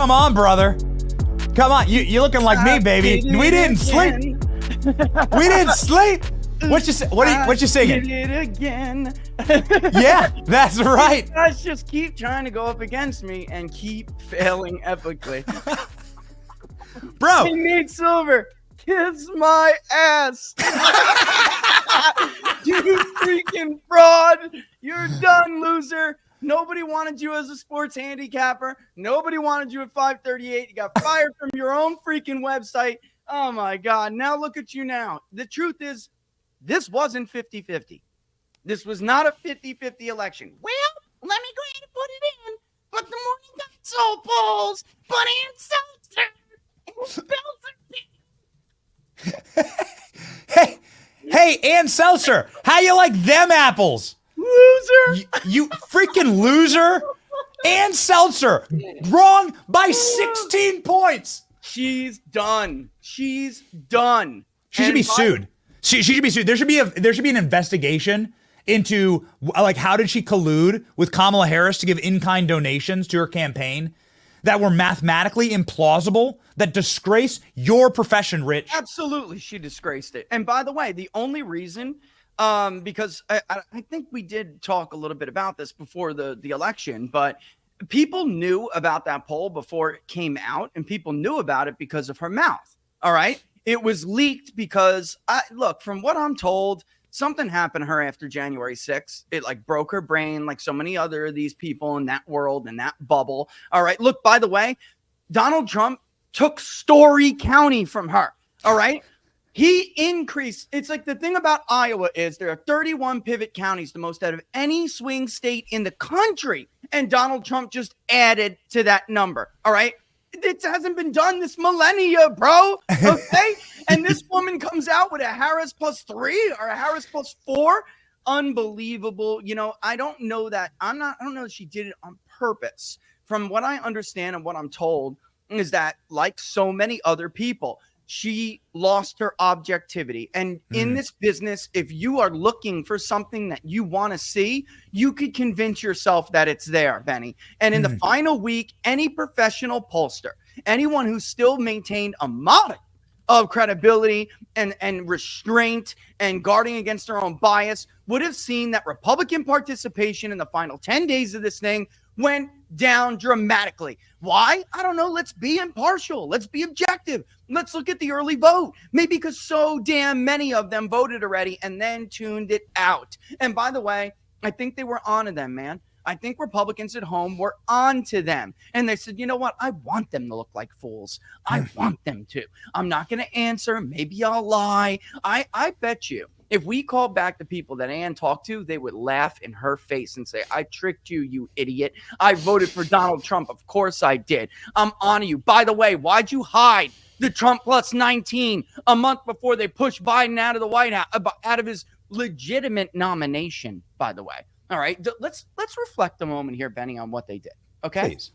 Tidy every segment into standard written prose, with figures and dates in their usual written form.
Come on, brother. Come on. You looking like me, baby. We didn't sleep. We didn't sleep. What you singing? Did it again. Yeah, that's right. You guys just keep trying to go up against me and keep failing epically. Bro. Hey, Nate Silver, kiss my ass. You freaking fraud. You're done, loser. Nobody wanted you as a sports handicapper. Nobody wanted you at 538. You got fired from your own freaking website. Oh, my God. Now look at you now. The truth is, this wasn't 50-50. This was not a 50-50 election. Well, let me go ahead and put it in. But the morning console polls put in Selzer. Hey, Ann Selzer, how you like them apples? Loser. You freaking loser. Ann Selzer, wrong by 16 points. She's done. She's done. She should be sued. She should be sued. There should be an investigation into like how did she collude with Kamala Harris to give in-kind donations to her campaign that were mathematically implausible, that disgrace your profession, Rich. Absolutely, she disgraced it. And by the way, the only reason, because I think we did talk a little bit about this before the election, but people knew about that poll before it came out, and people knew about it because of her mouth. All right. It was leaked because, look, from what I'm told, something happened to her after January 6th. It like broke her brain like so many other of these people in that world, in that bubble. All right. Look, by the way, Donald Trump took Story County from her. All right. He increased. It's like the thing about Iowa is there are 31 pivot counties, the most out of any swing state in the country. And Donald Trump just added to that number. All right. It hasn't been done this millennia, bro. Okay. And this woman comes out with a Harris +3 or a Harris +4. Unbelievable. You know, I don't know that. I don't know that she did it on purpose. From what I understand and what I'm told is that, like so many other people, she lost her objectivity. And in this business, if you are looking for something that you want to see, you could convince yourself that it's there, Benny. And in the final week, any professional pollster, anyone who still maintained a modicum of credibility and restraint and guarding against their own bias would have seen that Republican participation in the final 10 days of this thing went down dramatically. Why? I don't know. Let's be impartial. Let's be objective. Let's look at the early vote. Maybe because so damn many of them voted already and then tuned it out. And by the way, I think they were on to them, man. I think Republicans at home were on to them. And they said, you know what? I want them to look like fools. I want them to. I'm not going to answer. Maybe I'll lie. I bet you, if we called back the people that Ann talked to, they would laugh in her face and say, I tricked you, you idiot. I voted for Donald Trump. Of course I did. I'm on to you. By the way, why'd you hide the Trump +19 a month before they pushed Biden out of the White House, out of his legitimate nomination, by the way? All right, let's reflect a moment here, Benny, on what they did, okay? Please.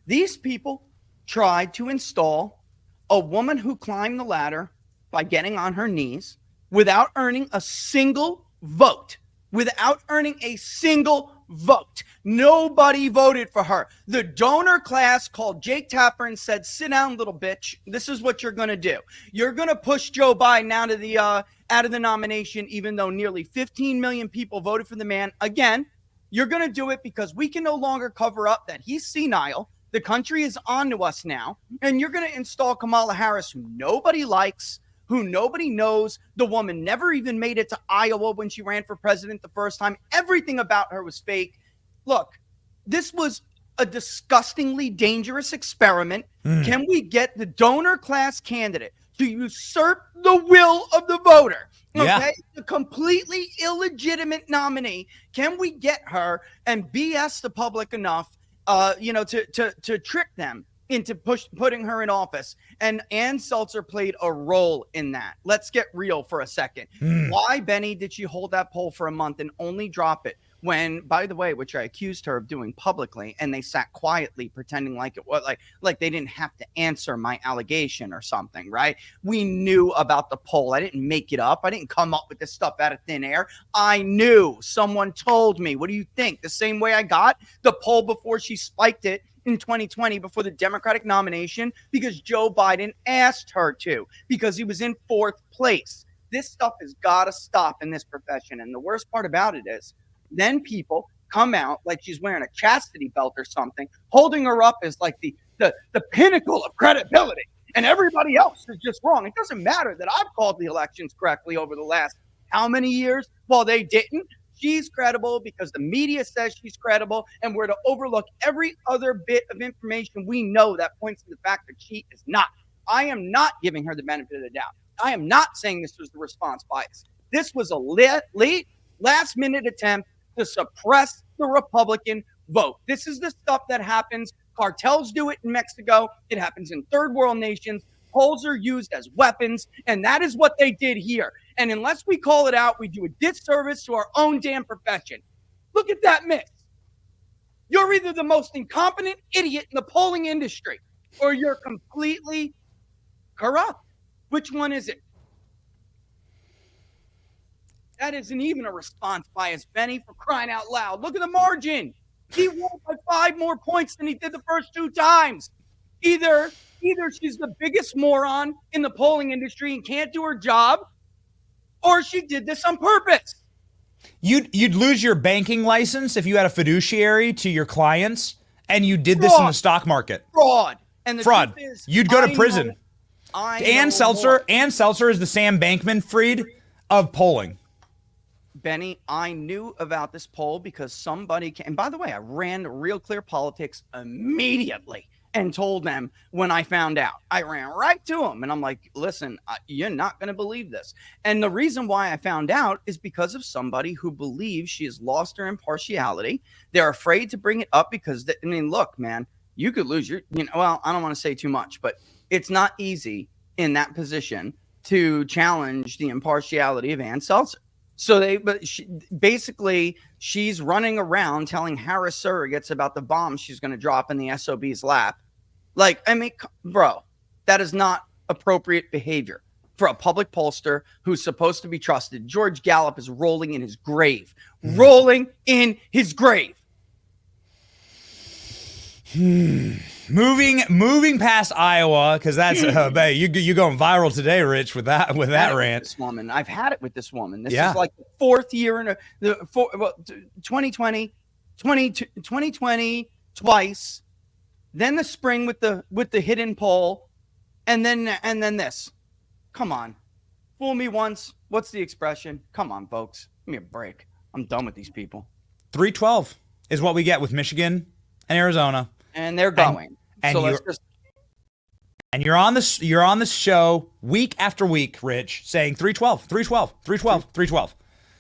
These people tried to install a woman who climbed the ladder by getting on her knees without earning a single vote. Without earning a single vote. Nobody voted for her. The donor class called Jake Tapper and said, sit down, little bitch. This is what you're going to do. You're going to push Joe Biden out of the nomination, even though nearly 15 million people voted for the man. Again, you're going to do it because we can no longer cover up that he's senile. The country is on to us now. And you're going to install Kamala Harris, who nobody likes, who nobody knows. The woman never even made it to Iowa when she ran for president the first time. Everything about her was fake. Look, this was a disgustingly dangerous experiment. Can we get the donor class candidate to usurp the will of the voter? Okay, Yeah. The completely illegitimate nominee. Can we get her and BS the public enough, to trick them into putting her in office? And Ann Selzer played a role in that. Let's get real for a second. Why, Benny, did she hold that poll for a month and only drop it when, by the way, which I accused her of doing publicly, and they sat quietly pretending like it was like they didn't have to answer my allegation or something, right? We knew about the poll. I didn't make it up. I didn't come up with this stuff out of thin air. I knew. Someone told me. What do you think? The same way I got the poll before she spiked it in 2020 before the Democratic nomination because Joe Biden asked her to, because he was in 4th place. This stuff has got to stop in this profession. And the worst part about it is then people come out like she's wearing a chastity belt or something, holding her up as like the pinnacle of credibility. And everybody else is just wrong. It doesn't matter that I've called the elections correctly over the last how many years? Well, they didn't. She's credible because the media says she's credible, and we're to overlook every other bit of information we know that points to the fact that she is not. I am not giving her the benefit of the doubt. I am not saying this was the response bias. This was a late, last-minute attempt to suppress the Republican vote. This is the stuff that happens. Cartels do it in Mexico. It happens in third world nations. Polls are used as weapons, and that is what they did here. And unless we call it out, we do a disservice to our own damn profession. Look at that mix. You're either the most incompetent idiot in the polling industry, or you're completely corrupt. Which one is it? That isn't even a response bias, Benny, for crying out loud. Look at the margin. He won by 5 more points than he did the first 2 times. Either she's the biggest moron in the polling industry and can't do her job, or she did this on purpose. You'd lose your banking license if you had a fiduciary to your clients and you did this in the stock market. Fraud. And the fraud. truth is, You'd go to prison. And Selzer is the Sam Bankman-Fried of polling. Benny, I knew about this poll because somebody came. And by the way, I ran Real Clear Politics immediately and told them when I found out. I ran right to them and I'm like, listen, you're not going to believe this. And the reason why I found out is because of somebody who believes she has lost her impartiality. They're afraid to bring it up because, look, man, you could lose your, well, I don't want to say too much, but it's not easy in that position to challenge the impartiality of Ann Selzer. So she's running around telling Harris surrogates about the bomb she's going to drop in the SOB's lap. Bro, that is not appropriate behavior for a public pollster who's supposed to be trusted. George Gallup is rolling in his grave. Rolling in his grave. Moving past Iowa, because that's you going viral today, Rich, with that rant. This woman, I've had it with this woman. This is like the 4th year in 2020, 2020 twice, then the spring with the hidden poll, and then this. Come on, fool me once. What's the expression? Come on, folks, give me a break. I'm done with these people. 312 is what we get with Michigan and Arizona. And they're going. And And you're on this show week after week, Rich, saying 312, 312, 312, 312.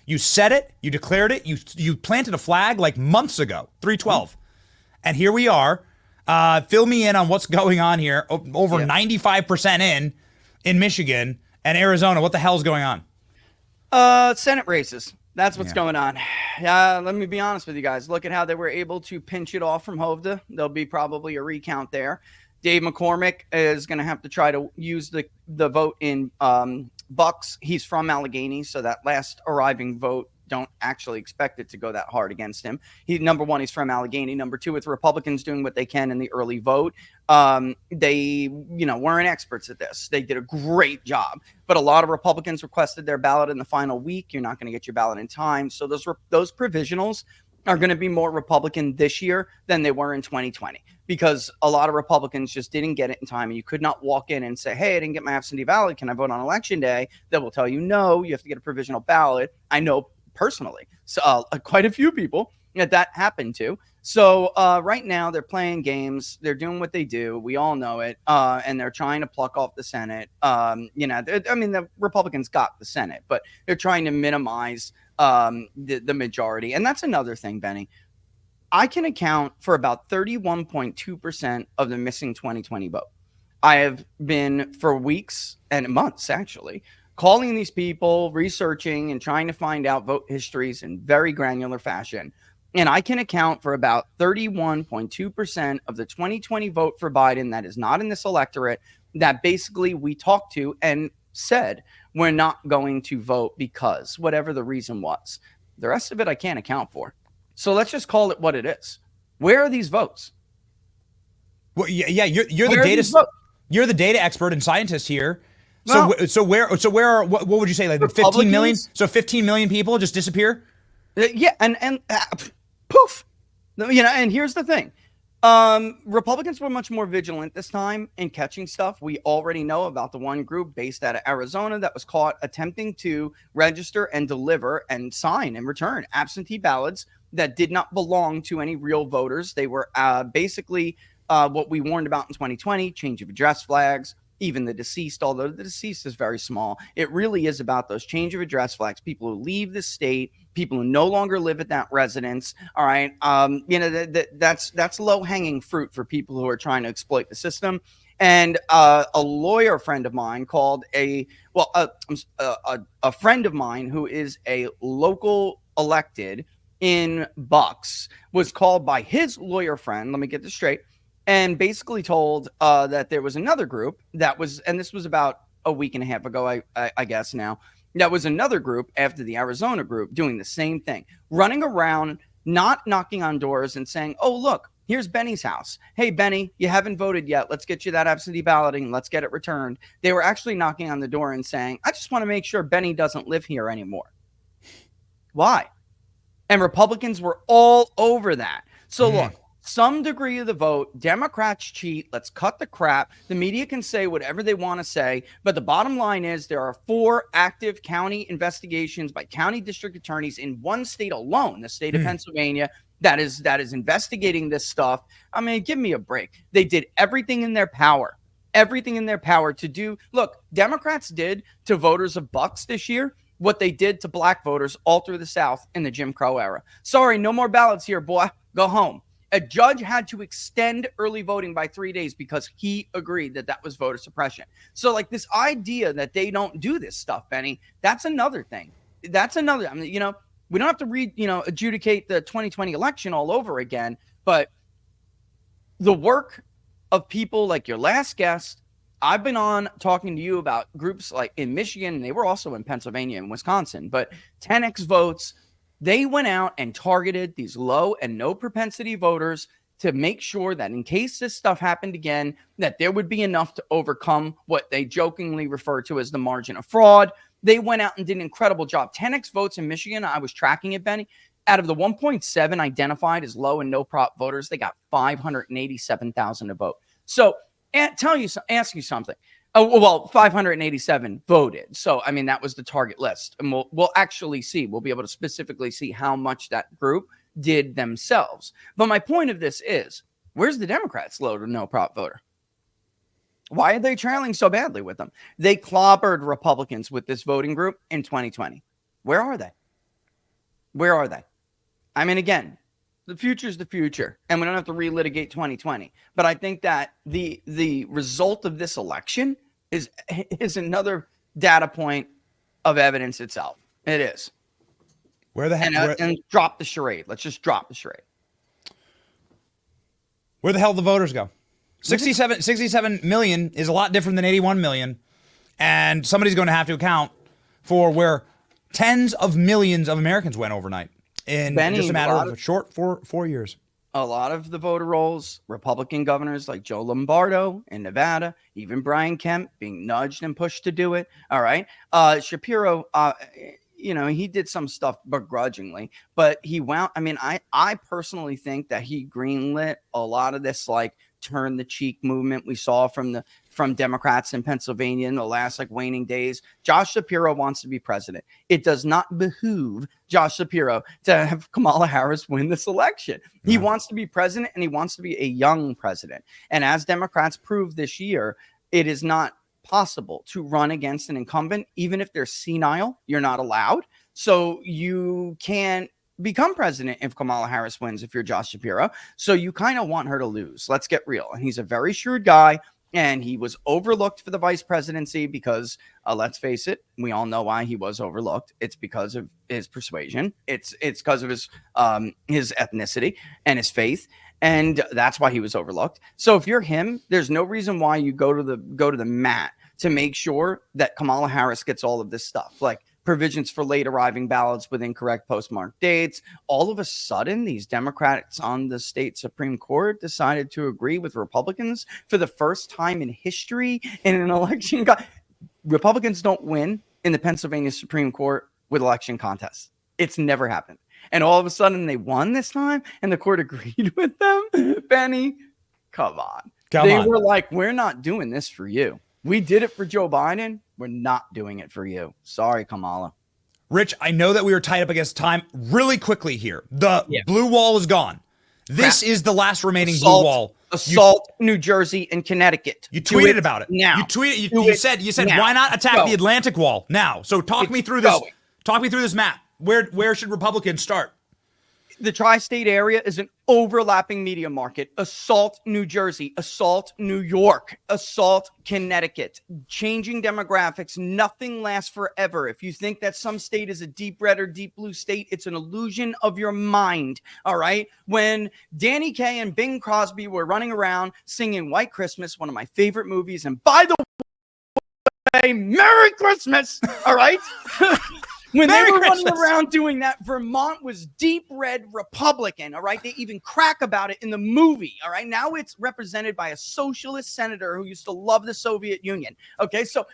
You said it, you declared it, you planted a flag like months ago, 312. And here we are. Fill me in on what's going on here. Over 95% in Michigan and Arizona. What the hell's going on? Senate races. That's what's going on. Let me be honest with you guys. Look at how they were able to pinch it off from Hovda. There'll be probably a recount there. Dave McCormick is going to have to try to use the vote in Bucks. He's from Allegheny, so that last arriving vote, don't actually expect it to go that hard against him. Number one, he's from Allegheny. Number two, with Republicans doing what they can in the early vote, they weren't experts at this. They did a great job, but a lot of Republicans requested their ballot in the final week. You're not going to get your ballot in time, so those provisionals are going to be more Republican this year than they were in 2020 because a lot of Republicans just didn't get it in time. And you could not walk in and say, hey, I didn't get my absentee ballot. Can I vote on election day? They will tell you, no, you have to get a provisional ballot. I know personally, so quite a few people that happened to. So right now they're playing games. They're doing what they do. We all know it. And they're trying to pluck off the Senate. The Republicans got the Senate, but they're trying to minimize the majority. And that's another thing, Benny. I can account for about 31.2% of the missing 2020 vote. I have been for weeks and months, actually, calling these people, researching and trying to find out vote histories in very granular fashion. And I can account for about 31.2% of the 2020 vote for Biden that is not in this electorate that basically we talked to and said we're not going to vote because whatever the reason was. The rest of it I can't account for. So let's just call it what it is. Where are these votes? Well, yeah, you're the Where are data. these votes? You're the data expert and scientist here. Well, So where are what would you say, like 15 million? Republicans? So 15 million people just disappear? Yeah, and poof. And here's the thing. Republicans were much more vigilant this time in catching stuff. We already know about the one group based out of Arizona that was caught attempting to register and deliver and sign and return absentee ballots that did not belong to any real voters. They were basically what we warned about in 2020, change of address flags, even the deceased, although the deceased is very small. It really is about those change of address flags, people who leave the state, people who no longer live at that residence. All right. That's low hanging fruit for people who are trying to exploit the system. And a lawyer friend of mine called a friend of mine who is a local elected in Bucks was called by his lawyer friend. Let me get this straight. And basically told that there was another group that was, and this was about a week and a half ago, I guess now, that was another group after the Arizona group doing the same thing, running around, not knocking on doors and saying, oh, look, here's Benny's house. Hey, Benny, you haven't voted yet. Let's get you that absentee balloting. Let's get it returned. They were actually knocking on the door and saying, I just want to make sure Benny doesn't live here anymore. Why? And Republicans were all over that. So look, some degree of the vote, Democrats cheat. Let's cut the crap. The media can say whatever they want to say. But the bottom line is there are 4 active county investigations by county district attorneys in one state alone, the state of Pennsylvania, that is investigating this stuff. I mean, give me a break. They did everything in their power to do. Look, Democrats did to voters of Bucks this year what they did to black voters all through the South in the Jim Crow era. Sorry, no more ballots here, boy. Go home. A judge had to extend early voting by 3 days because he agreed that that was voter suppression. So, like, this idea that they don't do this stuff, Benny, that's another thing. That's another. I mean, we don't have to adjudicate the 2020 election all over again, but the work of people like your last guest, I've been on talking to you about groups like in Michigan, and they were also in Pennsylvania and Wisconsin, but 10X votes. They went out and targeted these low and no propensity voters to make sure that in case this stuff happened again, that there would be enough to overcome what they jokingly refer to as the margin of fraud. They went out and did an incredible job. 10X votes in Michigan, I was tracking it, Benny. Out of the 1.7 identified as low and no prop voters, they got 587,000 to vote. So ask you something. 587 voted. So, I mean, that was the target list. And we'll actually see. We'll be able to specifically see how much that group did themselves. But my point of this is, where's the Democrats' low to no prop voter? Why are they trailing so badly with them? They clobbered Republicans with this voting group in 2020. Where are they? Where are they? I mean, again, the future is the future, and we don't have to relitigate 2020. But I think that the result of this election is another data point of evidence itself. It is. Where the heck? And drop the charade. Let's just drop the charade. Where the hell did the voters go? 67 million is a lot different than 81 million, and somebody's going to have to account for where tens of millions of Americans went overnight in just a matter of a short 4 years. A lot of the voter rolls, Republican governors like Joe Lombardo in Nevada, even Brian Kemp being nudged and pushed to do it. All right. Shapiro, he did some stuff begrudgingly, but he wound. I mean, I personally think that he greenlit a lot of this, like, turn the cheek movement we saw from Democrats in Pennsylvania in the last waning days. Josh Shapiro wants to be president. It does not behoove Josh Shapiro to have Kamala Harris win this election. He wants to be president, and he wants to be a young president. And as Democrats proved this year, it is not possible to run against an incumbent. Even if they're senile, you're not allowed. So you can't become president if Kamala Harris wins, if you're Josh Shapiro. So you kind of want her to lose. Let's get real. And he's a very shrewd guy, and he was overlooked for the vice presidency because, let's face it, we all know why he was overlooked. It's because of his persuasion. It's because of his ethnicity and his faith. And that's why he was overlooked. So if you're him, there's no reason why you go to the mat to make sure that Kamala Harris gets all of this stuff. Like, provisions for late arriving ballots with incorrect postmark dates. All of a sudden, these Democrats on the state Supreme Court decided to agree with Republicans for the first time in history in an election. Republicans don't win in the Pennsylvania Supreme Court with election contests. It's never happened. And all of a sudden they won this time and the court agreed with them. Benny, come on. They were like, we're not doing this for you. We did it for Joe Biden. We're not doing it for you. Sorry, Kamala. Rich, I know that we are tied up against time. Really quickly here. The blue wall is gone. This is the last remaining blue wall. Assault New Jersey and Connecticut. You tweeted about it. Now. You tweeted. You said now. Why not attack the Atlantic wall now? So talk me through this. Talk me through this map. Where should Republicans start? The tri-state area is an overlapping media market. Assault New Jersey, assault New York, assault Connecticut. Changing demographics. Nothing lasts forever. If you think that some state is a deep red or deep blue state, it's an illusion of your mind. All right. When Danny Kaye and Bing Crosby were running around singing White Christmas, one of my favorite movies, and by the way, Merry Christmas. All right. When they were running around doing that, Vermont was deep red Republican, all right? They even crack about it in the movie, all right? Now it's represented by a socialist senator who used to love the Soviet Union, okay? So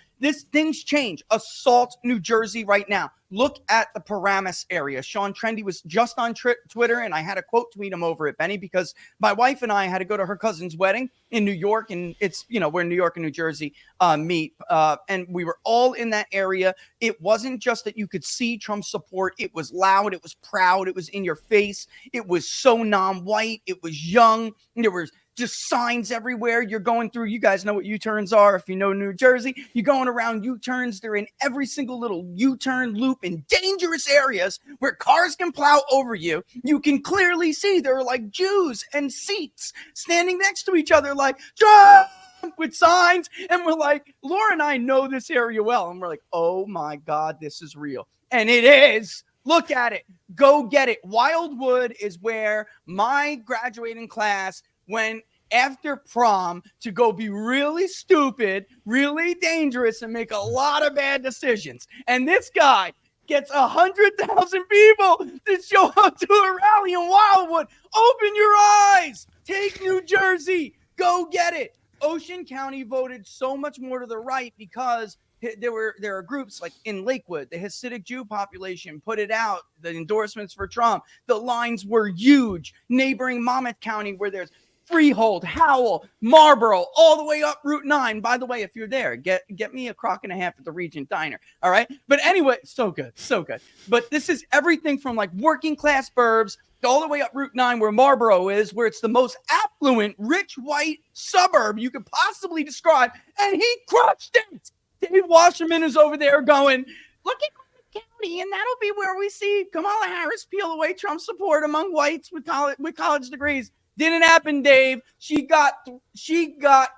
things change. Assault New Jersey right now. Look at the Paramus area. Sean Trendy was just on Twitter, and I had a quote tweet him over it, Benny, because my wife and I had to go to her cousin's wedding in New York, and it's, where New York and New Jersey meet, and we were all in that area. It wasn't just that you could see Trump's support. It was loud. It was proud. It was in your face. It was so non-white. It was young. There was just signs everywhere. You're going through, you guys know what U-turns are. If you know New Jersey, you're going around U-turns. They're in every single little U-turn loop in dangerous areas where cars can plow over you. You can clearly see there are like Jews and Sikhs standing next to each other like, Trump! With signs. And we're like, Laura and I know this area well. And we're like, oh my God, this is real. And it is. Look at it. Go get it. Wildwood is where my graduating class went after prom to go be really stupid, really dangerous, and make a lot of bad decisions. And this guy gets 100,000 people to show up to a rally in Wildwood. Open your eyes. Take New Jersey. Go get it. Ocean County voted so much more to the right because there are groups like in Lakewood, the Hasidic Jew population put it out, the endorsements for Trump. The lines were huge. Neighboring Monmouth County, where there's Freehold, Howell, Marlboro, all the way up Route 9. By the way, if you're there, get me a crock and a half at the Regent Diner. All right. But anyway, so good. So good. But this is everything from like working class burbs all the way up Route 9 where Marlboro is, where it's the most affluent, rich, white suburb you could possibly describe. And he crushed it. Dave Wasserman is over there going, look at County, and that'll be where we see Kamala Harris peel away Trump's support among whites with college degrees. Didn't happen, Dave. She got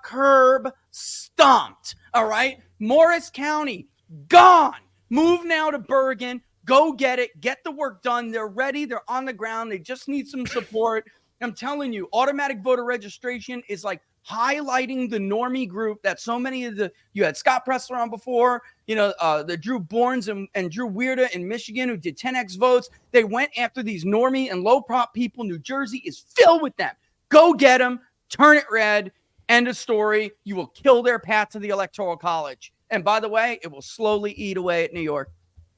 curb stomped. All right. Morris County, gone. Move now to Bergen. Go get it. Get the work done. They're ready. They're on the ground. They just need some support. I'm telling you, automatic voter registration is like highlighting the normie group that so many of you had Scott Pressler on before, the Drew Borns and Drew Weirda in Michigan who did 10X votes. They went after these normie and low prop people. New Jersey is filled with them. Go get them. Turn it red. End of story. You will kill their path to the Electoral College. And by the way, it will slowly eat away at New York.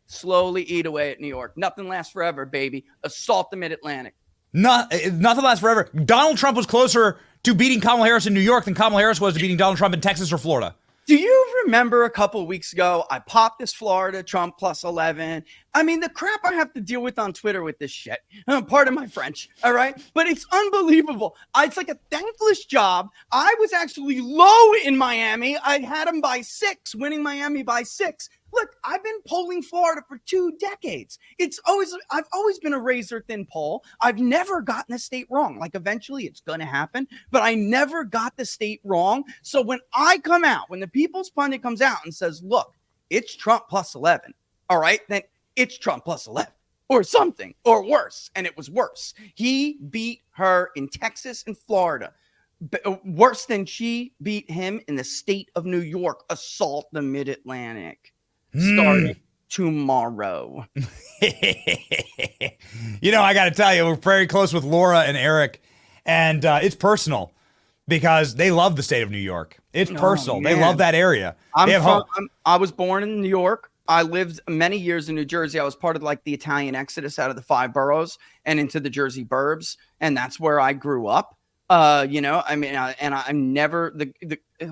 Slowly eat away at New York. Nothing lasts forever, baby. Assault the Mid-Atlantic. Nothing lasts forever. Donald Trump was closer to beating Kamala Harris in New York than Kamala Harris was to beating Donald Trump in Texas or Florida. Do you remember a couple of weeks ago, I popped this Florida Trump plus 11. I mean, the crap I have to deal with on Twitter with this shit. Pardon my French, all right? But it's unbelievable. It's like a thankless job. I was actually low in Miami. I had them by 6, winning Miami by 6. Look, I've been polling Florida for 2 decades. I've always been a razor thin poll. I've never gotten the state wrong. Like eventually it's going to happen, but I never got the state wrong. So when the People's Pundit comes out and says, look, it's Trump plus 11. All right, then it's Trump plus 11 or something or worse. And it was worse. He beat her in Texas and Florida. Worse than she beat him in the state of New York. Assault the Mid-Atlantic. Starting tomorrow. You know, I got to tell you, we're very close with Laura and Eric, and it's personal because they love the state of New York. It's personal. They love that area. I was born in New York. I lived many years in New Jersey. I was part of like the Italian exodus out of the 5 boroughs and into the Jersey burbs, and that's where I grew up. You know, I mean, I'm never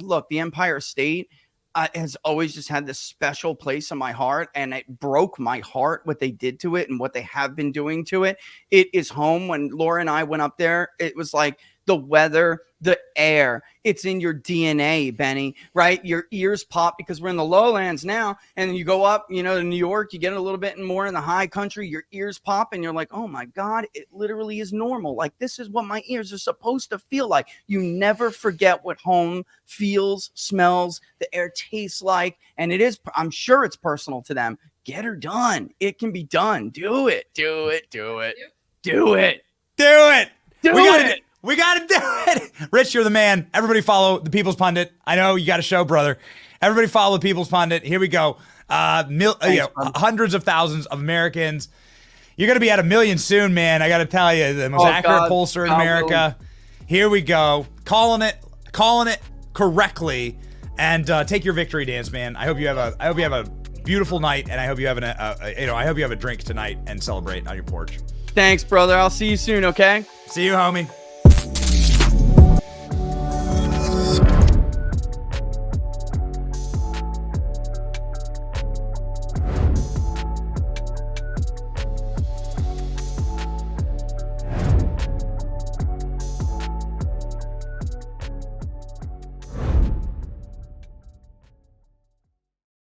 look, the Empire State has always just had this special place in my heart, and it broke my heart what they did to it and what they have been doing to it. It is home. When Laura and I went up there, it was like the weather, the air, it's in your DNA, Benny, right? Your ears pop because we're in the lowlands now, and you go up, you know, to New York, you get a little bit more in the high country, your ears pop, and you're like, oh my God, it literally is normal. Like, this is what my ears are supposed to feel like. You never forget what home feels, smells, the air tastes like, and it is, I'm sure it's personal to them. Get her done. It can be done. Do it. Do it. Do it. Do it. Do it. Do it. We got to do it. Rich, you're the man. Everybody follow the People's Pundit. I know you got a show, brother. Everybody follow the People's Pundit. Here we go. Hundreds of thousands of Americans. You're going to be at 1 million soon, man. I got to tell you, the most accurate pollster in America. Here we go. Calling it correctly. And take your victory dance, man. I hope you have a beautiful night, and I hope you have I hope you have a drink tonight and celebrate on your porch. Thanks, brother. I'll see you soon, okay? See you, homie.